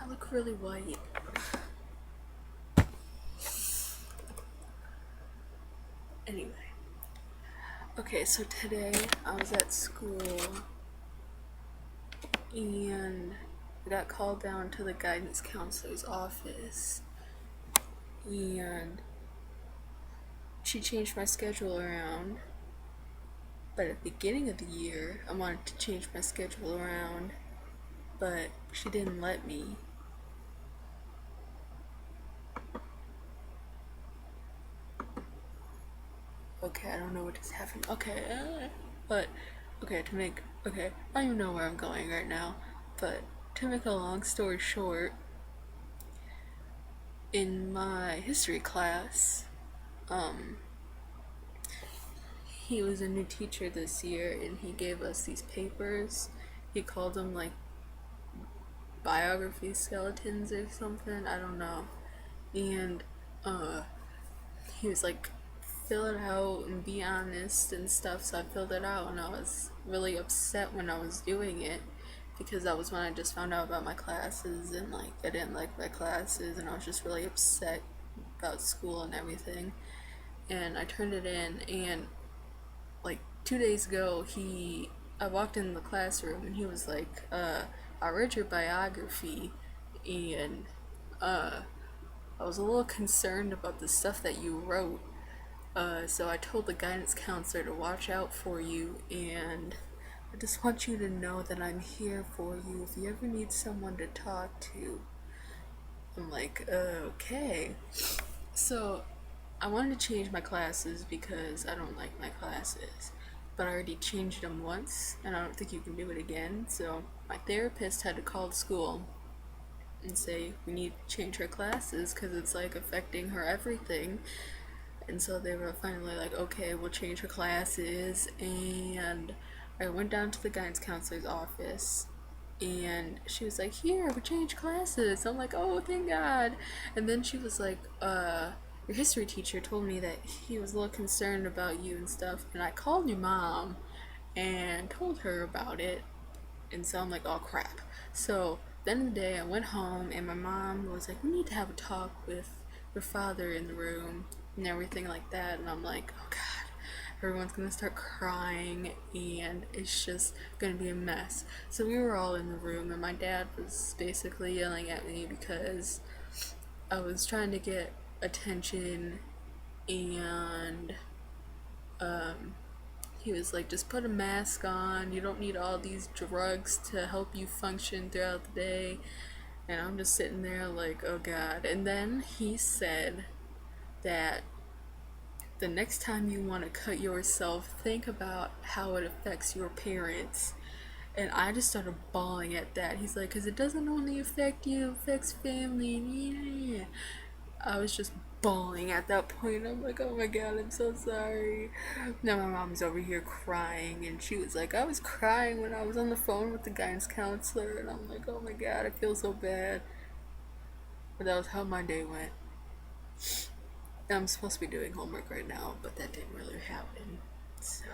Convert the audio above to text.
I look really white. Anyway. Okay, so today I was at school and I got called down to the guidance counselor's office and she changed my schedule around. But at the beginning of the year, I wanted to change my schedule around, but she didn't let me. Okay, I don't know what just happened. Okay, but okay, I don't even know where I'm going right now. But to make a long story short, in my history class, um, he was a new teacher this year and he gave us these papers. He called them like biography skeletons or something, I don't know. And uh he was like, fill it out and be honest and stuff. So I filled it out and I was really upset when I was doing it because that was when I just found out about my classes and like I didn't like my classes and I was just really upset about school and everything. And I turned it in and like 2 days ago I walked in the classroom and he was like, I read your biography and I was a little concerned about the stuff that you wrote. So I told the guidance counselor to watch out for you, and I just want you to know that I'm here for you if you ever need someone to talk to. I'm like, okay. So I wanted to change my classes because I don't like my classes, but I already changed them once, and I don't think you can do it again. So my therapist had to call the school and say we need to change her classes because it's like affecting her everything. And so they were finally like, okay, we'll change her classes. And I went down to the guidance counselor's office and she was like, here, we changed classes. I'm like, oh, thank God. And then she was like, your history teacher told me that he was a little concerned about you and stuff. And I called your mom and told her about it. And so I'm like, oh crap. So then of the day, I went home and my mom was like, we need to have a talk with your father in the room and everything like that. And I'm like, oh god, everyone's gonna start crying and it's just gonna be a mess. So we were all in the room and my dad was basically yelling at me because I was trying to get attention and he was like, just put a mask on. You don't need all these drugs to help you function throughout the day. And I'm just sitting there like, oh god. And then he said that the next time you want to cut yourself, think about how it affects your parents. And I just started bawling at that. He's like, because it doesn't only affect you, it affects family. Yeah. I was just bawling at that point. I'm like, oh my god, I'm so sorry. Now my mom's over here crying, and she was like, I was crying when I was on the phone with the guidance counselor, and I'm like, oh my god, I feel so bad. But that was how my day went. I'm supposed to be doing homework right now, but that didn't really happen. So